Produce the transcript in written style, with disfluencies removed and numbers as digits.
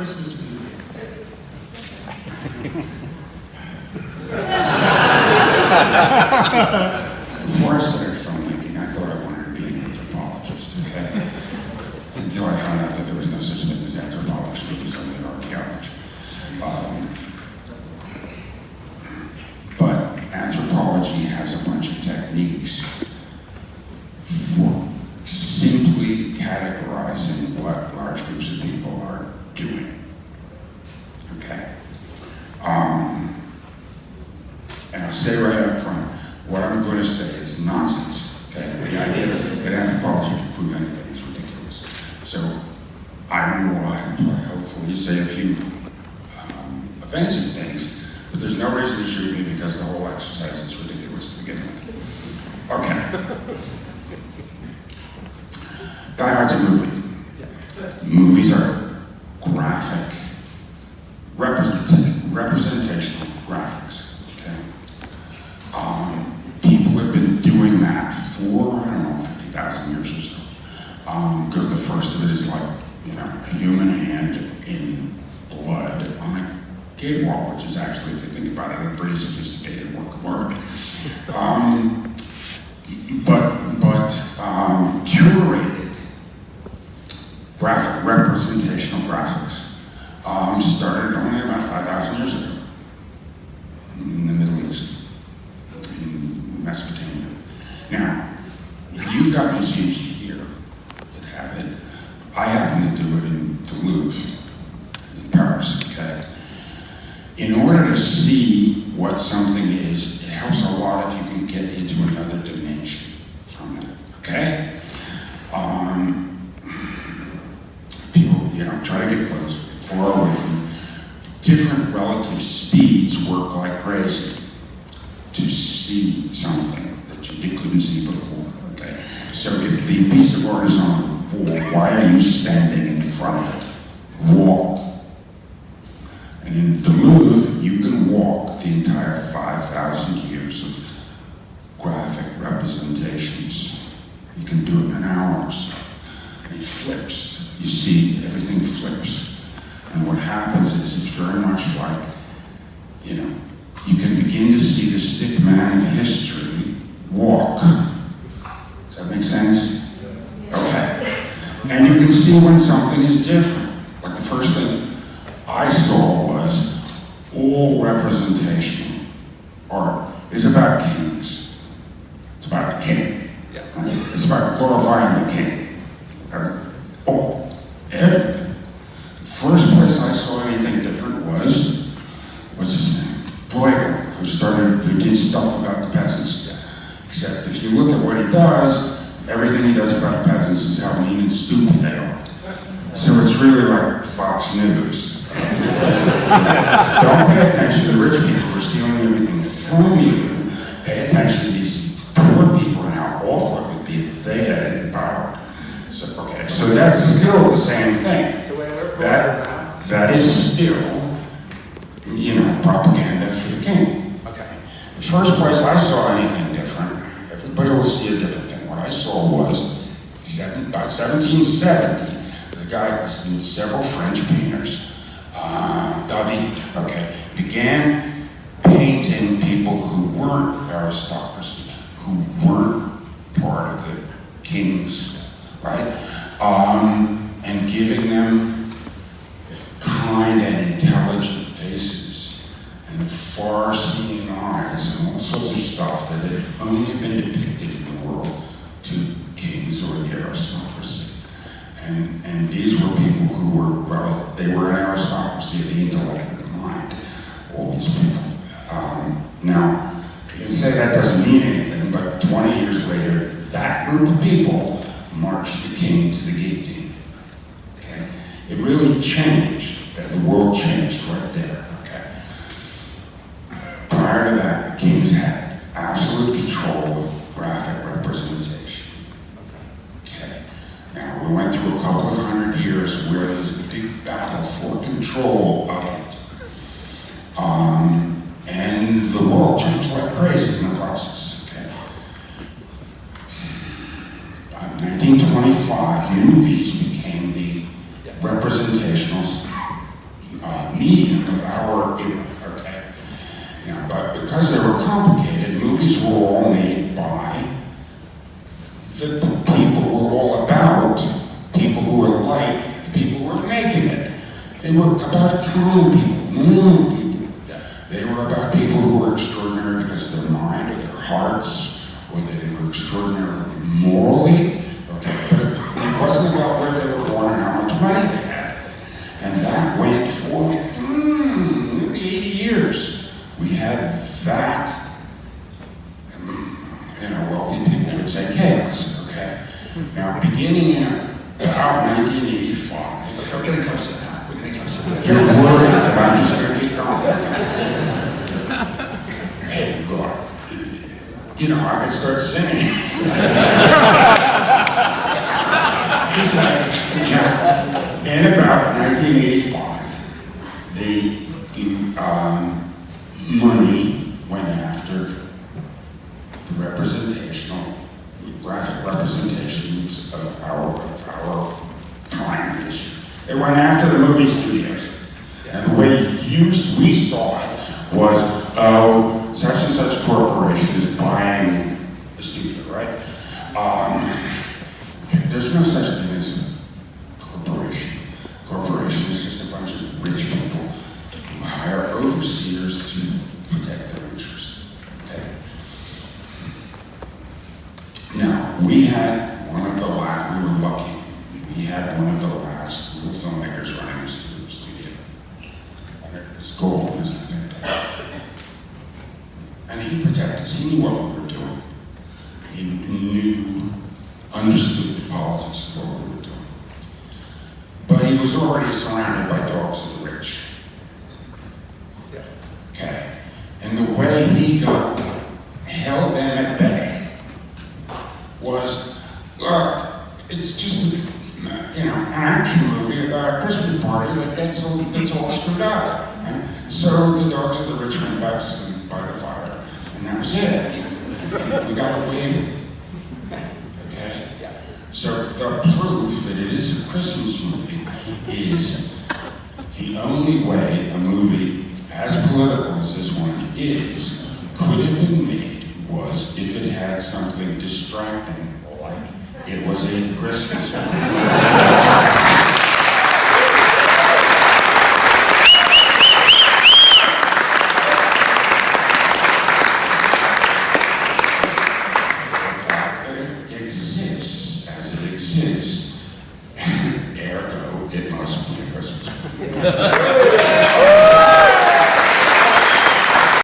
Christmas movie? Before I started filmmaking, I thought I wanted to be an anthropologist, okay? Until I found out that there was no such thing as anthropology, it was only archaeology. But anthropology has a bunch of techniques for simply categorizing what large groups of people are doing, okay? And I'll say right up front, what I'm going to say is nonsense, okay? The idea that anthropology can prove anything is ridiculous. So I will hopefully say a few offensive things, but there's no reason to shoot me because the whole exercise is ridiculous to begin with. Okay. Die Hard's a movie. Movies are graphic, representational graphics, okay? People have been doing that for, I don't know, 50,000 years or so. Because the first of it is like, you know, a human hand in blood on a cave wall, which is actually, if you think about it, a pretty sophisticated work of art. But curated graphic, representational graphics started only about 5,000 years ago in the Middle East, in Mesopotamia. Now, you've got museums here that have it. I happen to do it in the Louvre, in Paris, okay? In order to see what something is, it helps a lot if you can get into another dimension from it, okay? People, you know, try to get close, far away from different relative speeds work like crazy to see something that you couldn't see before, okay? So if the piece of art is on the wall, why are you standing in front of it? Walk. And in the Louvre, you can walk the entire 5,000 years of graphic representations. You can do it in hours. And it flips. You see, everything flips. And what happens is it's very much like, you know, you can begin to see the stick man of history walk. Does that make sense? Okay. And you can see when something is different. Like the first thing I saw was all representational art is about kings. It's about the king. It's about glorifying the king. Everything. The first place I saw anything different was, what's his name? Bruegel, who did stuff about the peasants. Except if you look at what he does, everything he does about peasants is how mean and stupid they are. So it's really like Fox News. Don't pay attention to the rich people who are stealing everything from you. Pay attention to these poor people and how awful it would be if they had any power. So, okay, so that's still the same thing. That is still, you know, propaganda for the king. Okay. The first place I saw anything different, everybody will see a different thing. What I saw was, by 1770, the guy, several French painters, David, okay, began painting people who weren't aristocracy, who weren't part of the kings, right? And giving them kind and intelligent faces and far-seeing eyes and all sorts of stuff that had only been depicted in the world to kings or the aristocracy. And these were people who were, well, they were an aristocracy of the intellect and the mind, all these people. Now, you can say that doesn't mean anything, but 20 years later, that group of people marched the king to the guillotine. Okay? It really changed, that the world changed right there. Okay? Prior to that, the kings had absolute control of graphic representation. Okay? Now, we went through a couple of hundred years where there was a big battle for control of it. And the world changed like crazy in the process. Okay? By 1925, movies became the representational medium of our era, okay? Now, but because they were complicated, movies were all made by the people who were all about people who were like the people who were making it. They were about common people, normal people. They were about people who were extraordinary because of their mind or their hearts, or they were extraordinarily morally, okay? But it wasn't about where they were born and how much money they had. And that went for maybe 80 years. We had that, wealthy people would say chaos, okay? Now, beginning in about 1985, we're getting close to that. We're getting close to that. you're worried that I'm just going to keep going. Hey, look, I could start singing. In about 1985, the money went after the graphic representations of our time issue. They went after the movie studios. And the way we saw it was, such and such corporation is buying a studio, right? There's no such thing as corporation. Corporation is just a bunch of rich people who hire overseers to protect their interests, okay? Now, we had one of the last, we were lucky, we had one of the last real filmmakers running a studio. And it was Gold, isn't it? And he protected us, he knew what we were doing. He understood the politics of what we were doing. But he was already surrounded by dogs of the rich. Okay? And the way he held them at bay was, look, it's just an action movie about a Christmas party that gets all screwed up. And so the dogs of the rich went back to sleep by the fire, and that was it. And we got away with it. Okay? So the proof that it is a Christmas movie is the only way a movie as political as this one could have been made was if it had something distracting, like it was a Christmas movie. Ergo, it must be a Christmas movie.